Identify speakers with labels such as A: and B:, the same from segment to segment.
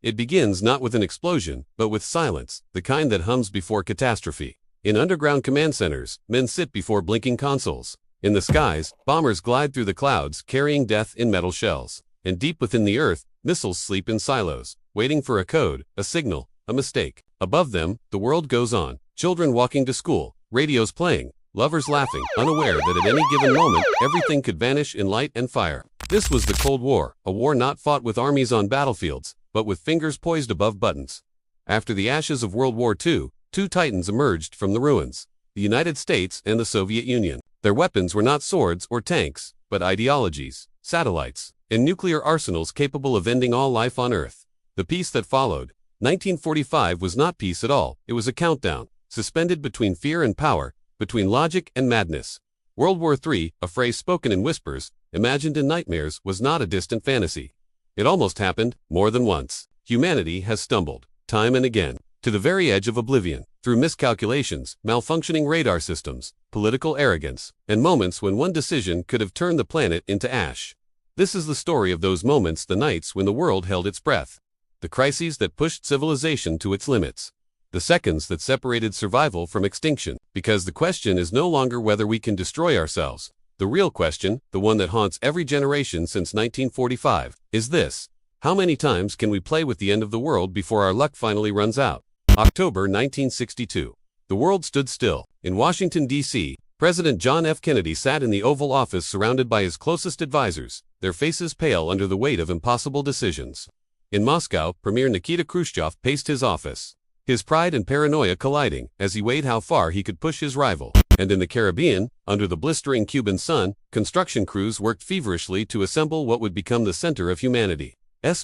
A: It begins not with an explosion, but with silence, the kind that hums before catastrophe. In underground command centers, men sit before blinking consoles. In the skies, bombers glide through the clouds, carrying death in metal shells. And deep within the earth, missiles sleep in silos, waiting for a code, a signal, a mistake. Above them, the world goes on. Children walking to school, radios playing, lovers laughing, unaware that at any given moment, everything could vanish in light and fire. This was the Cold War, a war not fought with armies on battlefields, but with fingers poised above buttons. After the ashes of World War II, two titans emerged from the ruins: the United States and the Soviet Union. Their weapons were not swords or tanks, but ideologies, satellites, and nuclear arsenals capable of ending all life on Earth. The peace that followed, 1945, was not peace at all. It was a countdown, suspended between fear and power, between logic and madness. World War III, a phrase spoken in whispers, imagined in nightmares, was not a distant fantasy. It almost happened, more than once. Humanity has stumbled, time and again, to the very edge of oblivion, through miscalculations, malfunctioning radar systems, political arrogance, and moments when one decision could have turned the planet into ash. This is the story of those moments, the nights when the world held its breath. The crises that pushed civilization to its limits. The seconds that separated survival from extinction. Because the question is no longer whether we can destroy ourselves. The real question, the one that haunts every generation since 1945, is this: how many times can we play with the end of the world before our luck finally runs out? October 1962. The world stood still. In Washington, D.C., President John F. Kennedy sat in the Oval Office surrounded by his closest advisors, their faces pale under the weight of impossible decisions. In Moscow, Premier Nikita Khrushchev paced his office, his pride and paranoia colliding as he weighed how far he could push his rival. And in the Caribbean, under the blistering Cuban sun, construction crews worked feverishly to assemble what would become the center of humanity's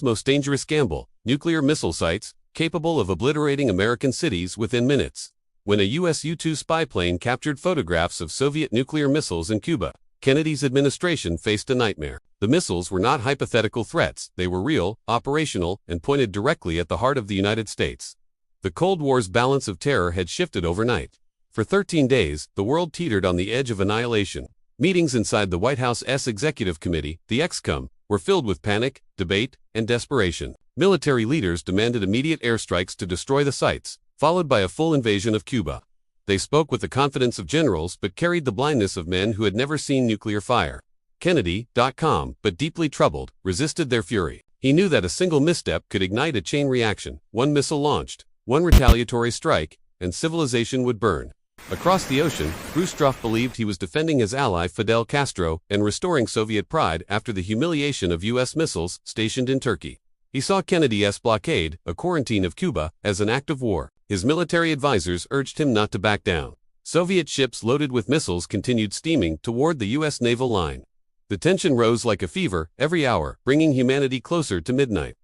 A: most dangerous gamble: nuclear missile sites, capable of obliterating American cities within minutes. When a U.S. U-2 spy plane captured photographs of Soviet nuclear missiles in Cuba, Kennedy's administration faced a nightmare. The missiles were not hypothetical threats, they were real, operational, and pointed directly at the heart of the United States. The Cold War's balance of terror had shifted overnight. For 13 days, the world teetered on the edge of annihilation. Meetings inside the White House's Executive Committee, the ExComm, were filled with panic, debate, and desperation. Military leaders demanded immediate airstrikes to destroy the sites, followed by a full invasion of Cuba. They spoke with the confidence of generals but carried the blindness of men who had never seen nuclear fire. Kennedy, calm but deeply troubled, resisted their fury. He knew that a single misstep could ignite a chain reaction. One missile launched, one retaliatory strike, and civilization would burn. Across the ocean, Khrushchev believed he was defending his ally Fidel Castro and restoring Soviet pride after the humiliation of U.S. missiles stationed in Turkey. He saw Kennedy's blockade, a quarantine of Cuba, as an act of war. His military advisors urged him not to back down. Soviet ships loaded with missiles continued steaming toward the U.S. naval line. The tension rose like a fever every hour, bringing humanity closer to midnight.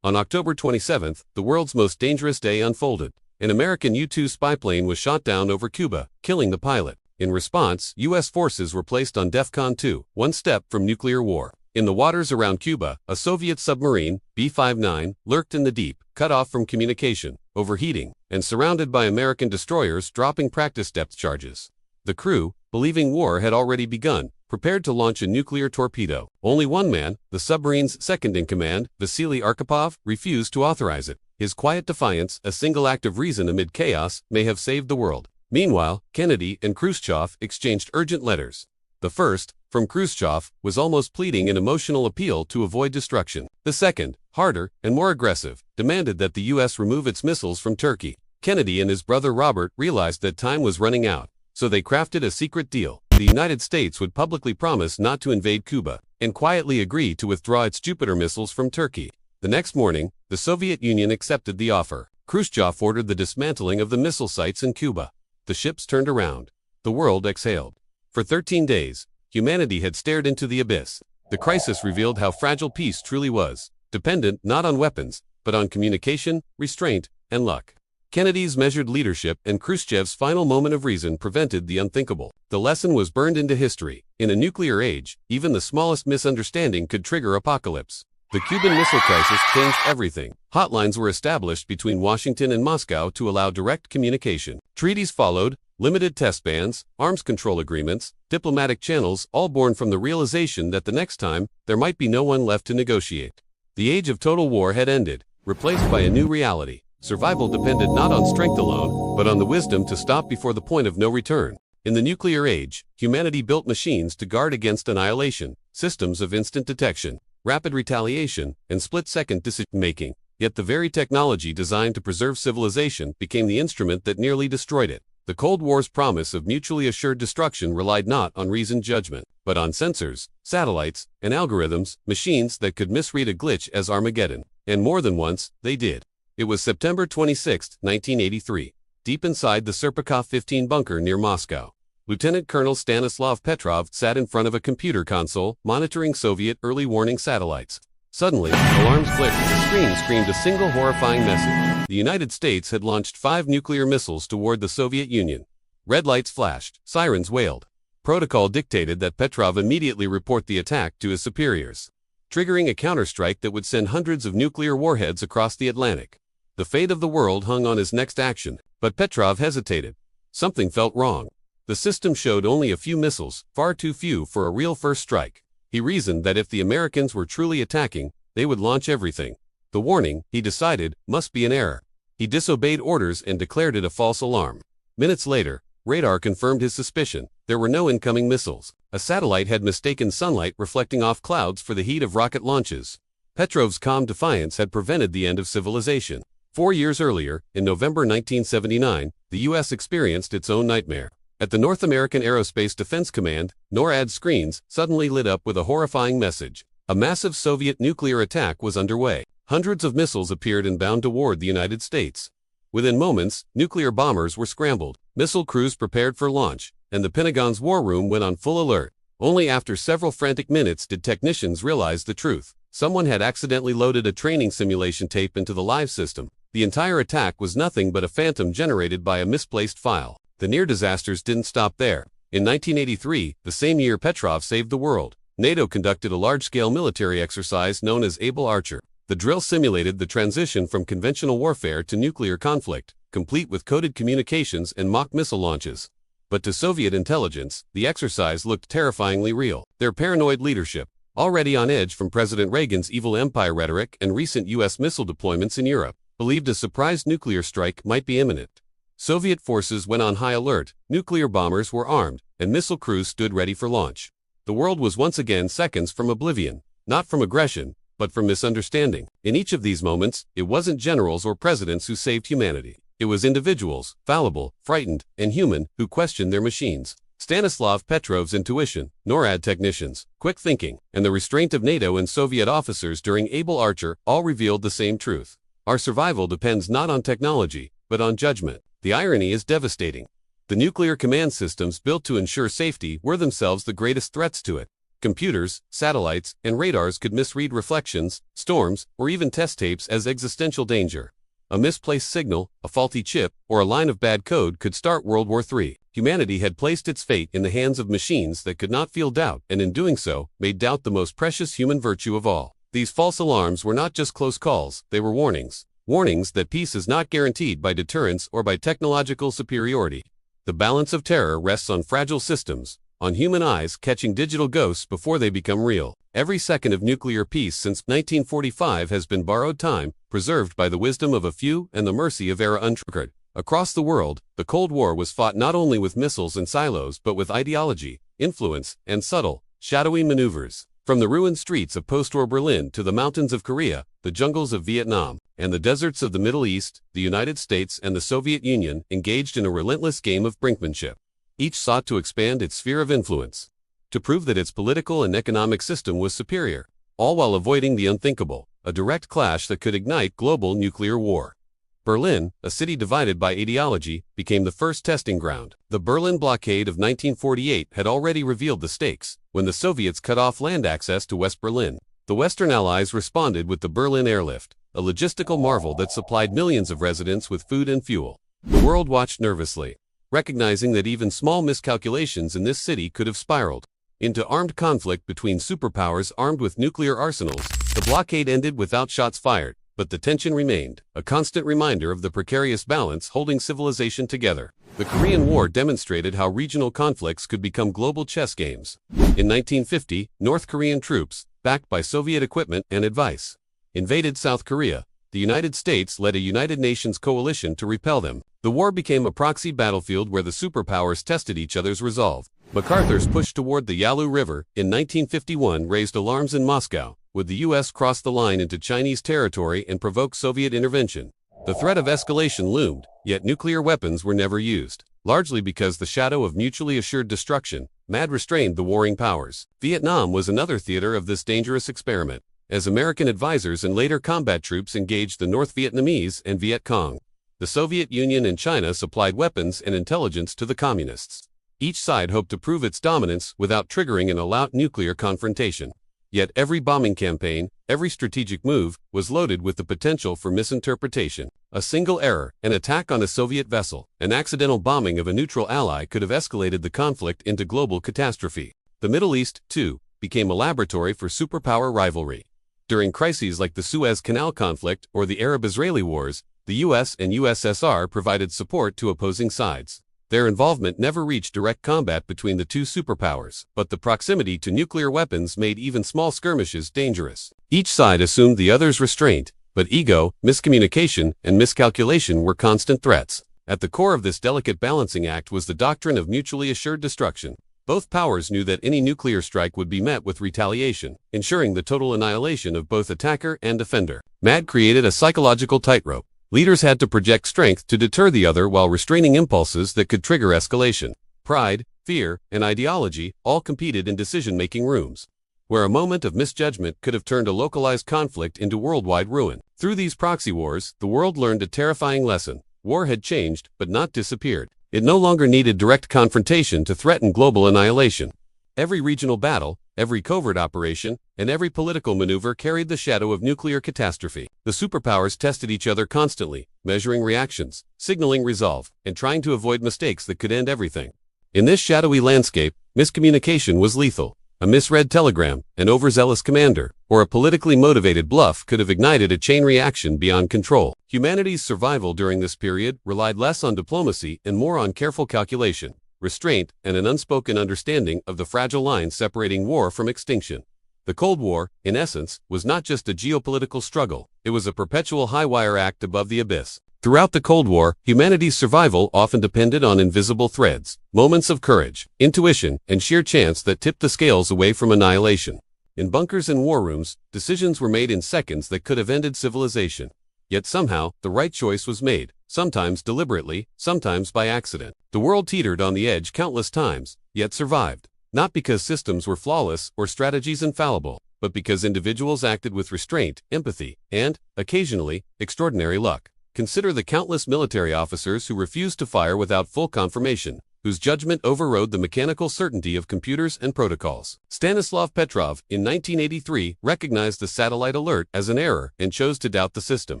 A: On October 27th, the world's most dangerous day unfolded. An American U-2 spy plane was shot down over Cuba, killing the pilot. In response, U.S. forces were placed on DEFCON 2, one step from nuclear war. In the waters around Cuba, a Soviet submarine, B-59, lurked in the deep, cut off from communication, overheating, and surrounded by American destroyers dropping practice depth charges. The crew, believing war had already begun, prepared to launch a nuclear torpedo. Only one man, the submarine's second-in-command, Vasily Arkhipov, refused to authorize it. His quiet defiance, a single act of reason amid chaos, may have saved the world. Meanwhile, Kennedy and Khrushchev exchanged urgent letters. The first, from Khrushchev, was almost pleading an emotional appeal to avoid destruction. The second, harder and more aggressive, demanded that the U.S. remove its missiles from Turkey. Kennedy and his brother Robert realized that time was running out, so they crafted a secret deal. The United States would publicly promise not to invade Cuba, and quietly agree to withdraw its Jupiter missiles from Turkey. The next morning, the Soviet Union accepted the offer. Khrushchev ordered the dismantling of the missile sites in Cuba. The ships turned around. The world exhaled. For 13 days, humanity had stared into the abyss. The crisis revealed how fragile peace truly was, dependent not on weapons, but on communication, restraint, and luck. Kennedy's measured leadership and Khrushchev's final moment of reason prevented the unthinkable. The lesson was burned into history. In a nuclear age, even the smallest misunderstanding could trigger apocalypse. The Cuban Missile Crisis changed everything. Hotlines were established between Washington and Moscow to allow direct communication. Treaties followed, limited test bans, arms control agreements, diplomatic channels, all born from the realization that the next time, there might be no one left to negotiate. The age of total war had ended. replaced by a new reality. Survival depended not on strength alone, but on the wisdom to stop before the point of no return. In the nuclear age, humanity built machines to guard against annihilation, systems of instant detection, rapid retaliation, and split-second decision-making. Yet the very technology designed to preserve civilization became the instrument that nearly destroyed it. The Cold War's promise of mutually assured destruction relied not on reasoned judgment, but on sensors, satellites, and algorithms, machines that could misread a glitch as Armageddon. And more than once, they did. It was September 26, 1983. Deep inside the Serpukhov-15 bunker near Moscow, Lieutenant Colonel Stanislav Petrov sat in front of a computer console, monitoring Soviet early warning satellites. Suddenly, alarms flickered. The screen screamed a single horrifying message. The United States had launched 5 nuclear missiles toward the Soviet Union. Red lights flashed, sirens wailed. Protocol dictated that Petrov immediately report the attack to his superiors, triggering a counterstrike that would send hundreds of nuclear warheads across the Atlantic. The fate of the world hung on his next action, but Petrov hesitated. Something felt wrong. The system showed only a few missiles, far too few for a real first strike. He reasoned that if the Americans were truly attacking, they would launch everything. The warning, he decided, must be an error. He disobeyed orders and declared it a false alarm. Minutes later, radar confirmed his suspicion. There were no incoming missiles. A satellite had mistaken sunlight reflecting off clouds for the heat of rocket launches. Petrov's calm defiance had prevented the end of civilization. 4 years earlier, in November 1979, the U.S. experienced its own nightmare. At the North American Aerospace Defense Command, NORAD screens suddenly lit up with a horrifying message. A massive Soviet nuclear attack was underway. Hundreds of missiles appeared inbound toward the United States. Within moments, nuclear bombers were scrambled, missile crews prepared for launch, and the Pentagon's war room went on full alert. Only after several frantic minutes did technicians realize the truth. Someone had accidentally loaded a training simulation tape into the live system. The entire attack was nothing but a phantom generated by a misplaced file. The near disasters didn't stop there. In 1983, the same year Petrov saved the world, NATO conducted a large-scale military exercise known as Able Archer. The drill simulated the transition from conventional warfare to nuclear conflict, complete with coded communications and mock missile launches. But to Soviet intelligence, the exercise looked terrifyingly real. Their paranoid leadership, already on edge from President Reagan's evil empire rhetoric and recent U.S. missile deployments in Europe, believed a surprise nuclear strike might be imminent. Soviet forces went on high alert, nuclear bombers were armed, and missile crews stood ready for launch. The world was once again seconds from oblivion, not from aggression, but from misunderstanding. In each of these moments, it wasn't generals or presidents who saved humanity. It was individuals, fallible, frightened, and human, who questioned their machines. Stanislav Petrov's intuition, NORAD technicians, quick thinking, and the restraint of NATO and Soviet officers during Able Archer all revealed the same truth. Our survival depends not on technology, but on judgment. The irony is devastating. The nuclear command systems built to ensure safety were themselves the greatest threats to it. Computers, satellites, and radars could misread reflections, storms, or even test tapes as existential danger. A misplaced signal, a faulty chip, or a line of bad code could start World War III. Humanity had placed its fate in the hands of machines that could not feel doubt, and in doing so, made doubt the most precious human virtue of all. These false alarms were not just close calls, they were warnings. Warnings that peace is not guaranteed by deterrence or by technological superiority. The balance of terror rests on fragile systems, on human eyes catching digital ghosts before they become real. Every second of nuclear peace since 1945 has been borrowed time, preserved by the wisdom of a few and the mercy of era untriggered. Across the world, the Cold War was fought not only with missiles and silos but with ideology, influence, and subtle, shadowy maneuvers. From the ruined streets of post-war Berlin to the mountains of Korea, the jungles of Vietnam, and the deserts of the Middle East, the United States and the Soviet Union engaged in a relentless game of brinkmanship. Each sought to expand its sphere of influence, to prove that its political and economic system was superior, all while avoiding the unthinkable, a direct clash that could ignite global nuclear war. Berlin, a city divided by ideology, became the first testing ground. The Berlin blockade of 1948 had already revealed the stakes, when the Soviets cut off land access to West Berlin. The Western Allies responded with the Berlin airlift, a logistical marvel that supplied millions of residents with food and fuel. The world watched nervously, recognizing that even small miscalculations in this city could have spiraled into armed conflict between superpowers armed with nuclear arsenals. The blockade ended without shots fired, but the tension remained, a constant reminder of the precarious balance holding civilization together. The Korean War demonstrated how regional conflicts could become global chess games. In 1950, North Korean troops, backed by Soviet equipment and advice, invaded South Korea, the United States led a United Nations coalition to repel them. The war became a proxy battlefield where the superpowers tested each other's resolve. MacArthur's push toward the Yalu River in 1951 raised alarms in Moscow. Would the U.S. cross the line into Chinese territory and provoke Soviet intervention? The threat of escalation loomed, yet nuclear weapons were never used, largely because the shadow of mutually assured destruction had restrained the warring powers. Vietnam was another theater of this dangerous experiment, as American advisors and later combat troops engaged the North Vietnamese and Viet Cong. The Soviet Union and China supplied weapons and intelligence to the communists. Each side hoped to prove its dominance without triggering an all-out nuclear confrontation. Yet every bombing campaign, every strategic move, was loaded with the potential for misinterpretation. A single error, an attack on a Soviet vessel, an accidental bombing of a neutral ally could have escalated the conflict into global catastrophe. The Middle East, too, became a laboratory for superpower rivalry. During crises like the Suez Canal conflict or the Arab-Israeli wars, the US and USSR provided support to opposing sides. Their involvement never reached direct combat between the two superpowers, but the proximity to nuclear weapons made even small skirmishes dangerous. Each side assumed the other's restraint, but ego, miscommunication, and miscalculation were constant threats. At the core of this delicate balancing act was the doctrine of mutually assured destruction. Both powers knew that any nuclear strike would be met with retaliation, ensuring the total annihilation of both attacker and defender. MAD created a psychological tightrope. Leaders had to project strength to deter the other while restraining impulses that could trigger escalation. Pride, fear, and ideology all competed in decision-making rooms, where a moment of misjudgment could have turned a localized conflict into worldwide ruin. Through these proxy wars, the world learned a terrifying lesson. War had changed, but not disappeared. It no longer needed direct confrontation to threaten global annihilation. Every regional battle, every covert operation, and every political maneuver carried the shadow of nuclear catastrophe. The superpowers tested each other constantly, measuring reactions, signaling resolve, and trying to avoid mistakes that could end everything. In this shadowy landscape, miscommunication was lethal. A misread telegram, an overzealous commander, or a politically motivated bluff could have ignited a chain reaction beyond control. Humanity's survival during this period relied less on diplomacy and more on careful calculation, restraint, and an unspoken understanding of the fragile line separating war from extinction. The Cold War, in essence, was not just a geopolitical struggle, it was a perpetual high-wire act above the abyss. Throughout the Cold War, humanity's survival often depended on invisible threads, moments of courage, intuition, and sheer chance that tipped the scales away from annihilation. In bunkers and war rooms, decisions were made in seconds that could have ended civilization. Yet somehow, the right choice was made, sometimes deliberately, sometimes by accident. The world teetered on the edge countless times, yet survived. Not because systems were flawless or strategies infallible, but because individuals acted with restraint, empathy, and, occasionally, extraordinary luck. Consider the countless military officers who refused to fire without full confirmation, whose judgment overrode the mechanical certainty of computers and protocols. Stanislav Petrov, in 1983, recognized the satellite alert as an error and chose to doubt the system.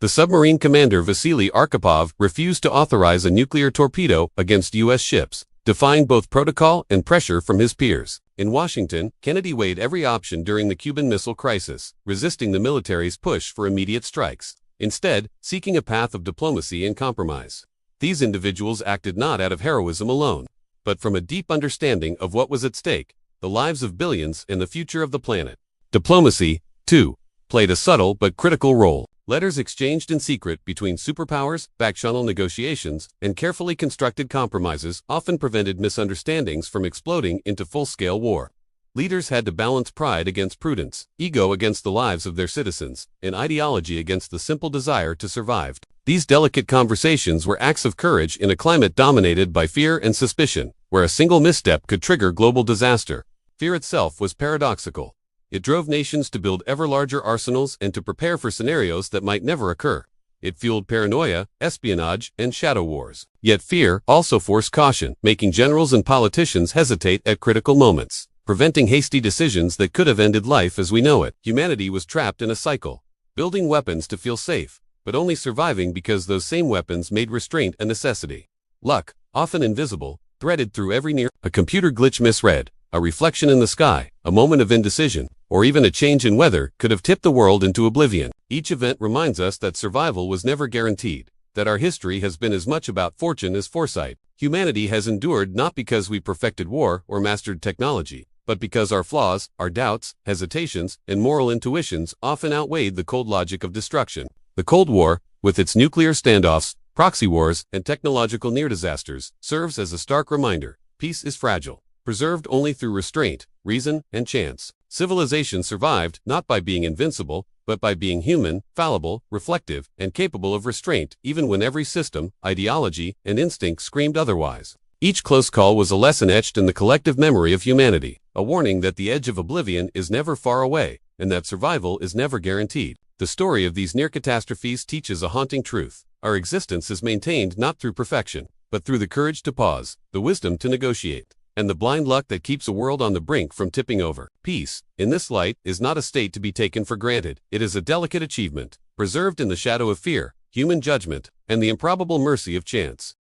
A: The submarine commander Vasily Arkhipov refused to authorize a nuclear torpedo against U.S. ships, defying both protocol and pressure from his peers. In Washington, Kennedy weighed every option during the Cuban Missile Crisis, resisting the military's push for immediate strikes, instead seeking a path of diplomacy and compromise. These individuals acted not out of heroism alone, but from a deep understanding of what was at stake, the lives of billions and the future of the planet. Diplomacy, too, played a subtle but critical role. Letters exchanged in secret between superpowers, back-channel negotiations, and carefully constructed compromises often prevented misunderstandings from exploding into full-scale war. Leaders had to balance pride against prudence, ego against the lives of their citizens, and ideology against the simple desire to survive. These delicate conversations were acts of courage in a climate dominated by fear and suspicion, where a single misstep could trigger global disaster. Fear itself was paradoxical. It drove nations to build ever larger arsenals and to prepare for scenarios that might never occur. It fueled paranoia, espionage, and shadow wars. Yet fear also forced caution, making generals and politicians hesitate at critical moments, preventing hasty decisions that could have ended life as we know it. Humanity was trapped in a cycle, building weapons to feel safe, but only surviving because those same weapons made restraint a necessity. Luck, often invisible, threaded through every a computer glitch misread, a reflection in the sky, a moment of indecision, or even a change in weather could have tipped the world into oblivion. Each event reminds us that survival was never guaranteed, that our history has been as much about fortune as foresight. Humanity has endured not because we perfected war or mastered technology, but because our flaws, our doubts, hesitations, and moral intuitions often outweighed the cold logic of destruction. The Cold War, with its nuclear standoffs, proxy wars, and technological near-disasters, serves as a stark reminder. Peace is fragile, preserved only through restraint, reason, and chance. Civilization survived not by being invincible, but by being human, fallible, reflective, and capable of restraint, even when every system, ideology, and instinct screamed otherwise. Each close call was a lesson etched in the collective memory of humanity, a warning that the edge of oblivion is never far away, and that survival is never guaranteed. The story of these near catastrophes teaches a haunting truth. Our existence is maintained not through perfection, but through the courage to pause, the wisdom to negotiate, and the blind luck that keeps a world on the brink from tipping over. Peace, in this light, is not a state to be taken for granted. It is a delicate achievement, preserved in the shadow of fear, human judgment, and the improbable mercy of chance.